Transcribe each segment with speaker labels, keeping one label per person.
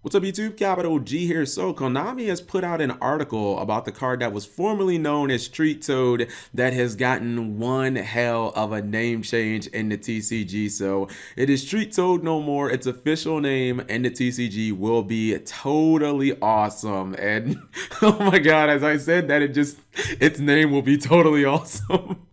Speaker 1: What's up YouTube? Capital G here. So Konami has put out an article about the card that was formerly known as Street Toad that has gotten one hell of a name change in the TCG. So it is Street Toad no more. Its official name in the TCG will be Totally Awesome. And oh my god, as I said that, its name will be Totally Awesome.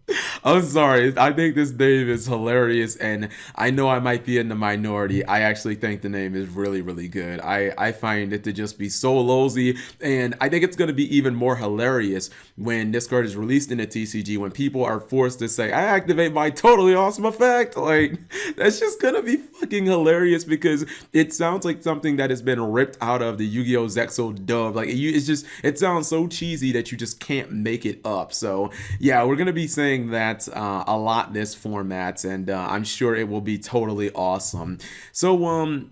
Speaker 1: I'm sorry. I think this name is hilarious, and I know I might be in the minority. I actually think the name is really, really good. I find it to just be so lowsy, and I think it's going to be even more hilarious when this card is released in the TCG, when people are forced to say, I activate my totally awesome effect. Like, that's just going to be fucking hilarious because it sounds like something that has been ripped out of the Yu-Gi-Oh! Zexal dub. Like, it sounds so cheesy that you just can't make it up. So, yeah, we're going to be saying that a lot this format, and I'm sure it will be totally awesome. So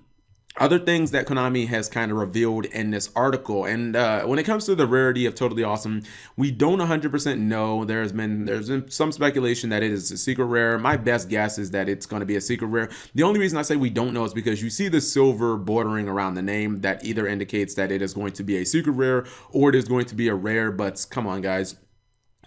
Speaker 1: other things that Konami has kind of revealed in this article, and when it comes to the rarity of Totally Awesome, we don't 100% know. There's been some speculation that it is a secret rare. My best guess is that it's going to be a secret rare. The only reason I say we don't know is because you see the silver bordering around the name that either indicates that it is going to be a secret rare or it is going to be a rare. But come on, guys.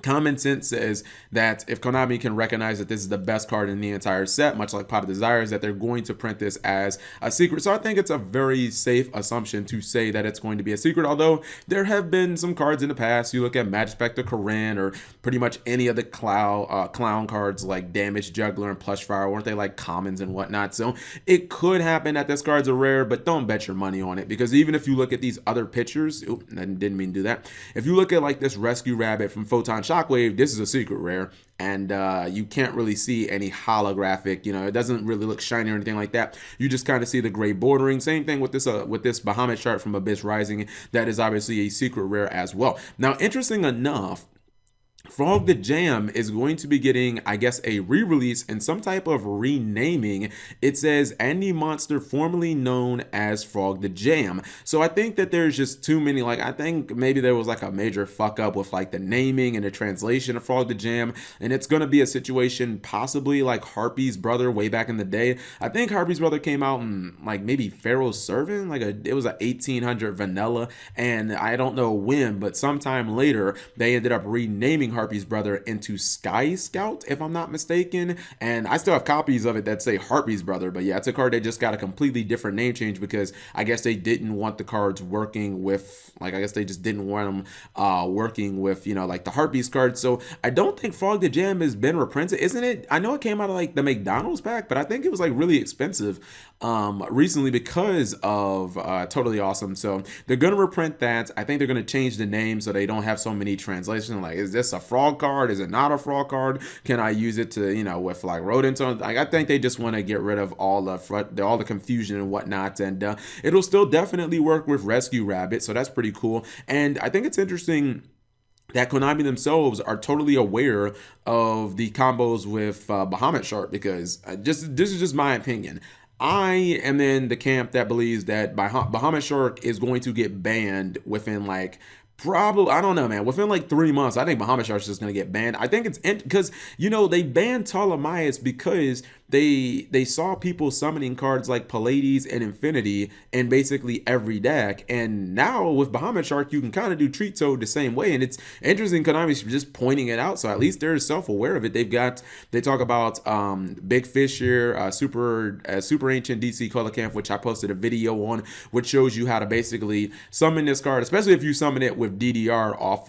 Speaker 1: Common sense says that if Konami can recognize that this is the best card in the entire set, much like Pot of Desires, that they're going to print this as a secret. So I think it's a very safe assumption to say that it's going to be a secret, although there have been some cards in the past. You look at Magic Spectre Corinne or pretty much any of the clown cards like Damage Juggler and Plush Fire, weren't they like commons and whatnot? So it could happen that this card's a rare, but don't bet your money on it, because even if you look at these other pictures, I didn't mean to do that. If you look at like this Rescue Rabbit from Photon Shockwave, this is a secret rare, and you can't really see any holographic, it doesn't really look shiny or anything like that. You just kind of see the gray bordering. Same thing with this Bahamut chart from Abyss Rising. That is obviously a secret rare as well. Now, interesting enough, Frog the Jam is going to be getting, I guess, a re-release and some type of renaming. It says any monster formerly known as Frog the Jam. So I think that there's just too many, I think maybe there was like a major fuck up with like the naming and the translation of Frog the Jam. And it's going to be a situation possibly like Harpy's brother way back in the day. I think Harpy's brother came out in like maybe Pharaoh's Servant, it was a 1800 vanilla. And I don't know when, but sometime later they ended up renaming Harpy's brother into Sky Scout, if I'm not mistaken, and I still have copies of it that say Harpy's brother. But yeah, it's a card that just got a completely different name change because I guess they didn't want the cards working with, I guess they just didn't want them working with, like the Harpy's cards. So I don't think Frog the Jam has been reprinted, isn't it? I know it came out of like the McDonald's pack, but I think it was like really expensive recently because of Totally Awesome. So they're gonna reprint that. I think they're gonna change the name so they don't have so many translations. Like, is this a frog card? Is it not a frog card? Can I use it to, with like rodents on? I think they just want to get rid of all the confusion and whatnot, and it'll still definitely work with Rescue Rabbit. So that's pretty cool. And I think it's interesting that Konami themselves are totally aware of the combos with Bahamut Shark, because this is just my opinion. I am in the camp that believes that Bahamut Shark is going to get banned within probably, I don't know, man. Within like 3 months, I think Bahamut Shark is just going to get banned. I think it's because, they banned Ptolemaeus because they saw people summoning cards like Pallades and Infinity in basically every deck. And now with Bahamut Shark, you can kind of do Treat Toad the same way. And it's interesting, Konami's just pointing it out. So at least they're self-aware of it. They talk about Big Fish here, Super Ancient DC Color Camp, which I posted a video on, which shows you how to basically summon this card, especially if you summon it with DDR off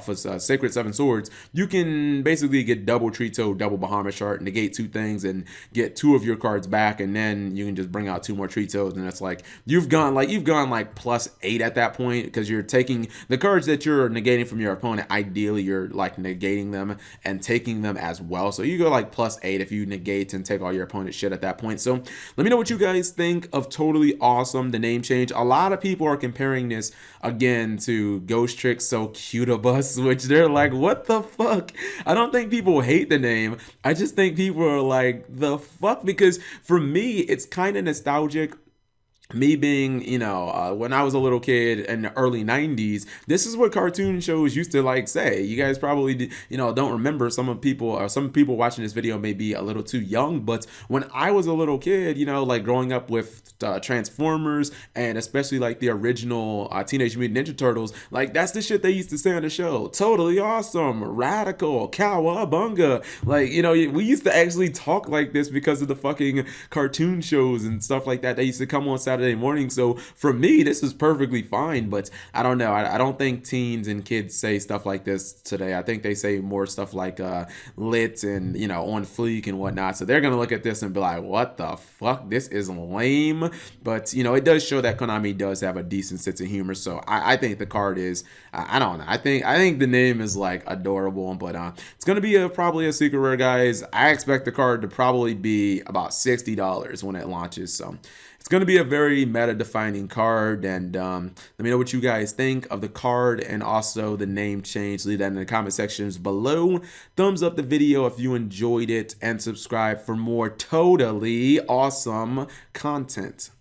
Speaker 1: of Sacred Seven Swords. You can basically get double Treat Toad, double Bahamut Shark, negate 2 things, and get 2 of your cards back, and then you can just bring out 2 more Treat Toads, and it's like you've gone +8 at that point, because you're taking the cards that you're negating from your opponent. Ideally, you're like negating them and taking them as well. So you go like +8 if you negate and take all your opponent's shit at that point. So let me know what you guys think of Totally Awesome, the name change. A lot of people are comparing this again to Ghost Trick Succubus, which they're like, what the fuck? I don't think people hate the name. I just think people are like, the fuck? Because for me, it's kind of nostalgic me being, when I was a little kid in the early 90s, this is what cartoon shows used to like say. You guys probably, don't remember. Some people watching this video may be a little too young, but when I was a little kid, like growing up with Transformers and especially like the original Teenage Mutant Ninja Turtles, like that's the shit they used to say on the show. Totally awesome, radical, cowabunga. Like, we used to actually talk like this because of the fucking cartoon shows and stuff like that. They used to come on Saturday morning. So for me, this is perfectly fine, but I don't know. I don't think teens and kids say stuff like this today. I think they say more stuff like lit and, on fleek and whatnot. So they're going to look at this and be like, what the fuck? This is lame. But, it does show that Konami does have a decent sense of humor. So I think the card is, I don't know. I think the name is like adorable, but it's going to be probably a secret rare, guys. I expect the card to probably be about $60 when it launches. So it's going to be a very meta-defining card, and let me know what you guys think of the card and also the name change. Leave that in the comment sections below. Thumbs up the video if you enjoyed it, and subscribe for more totally awesome content.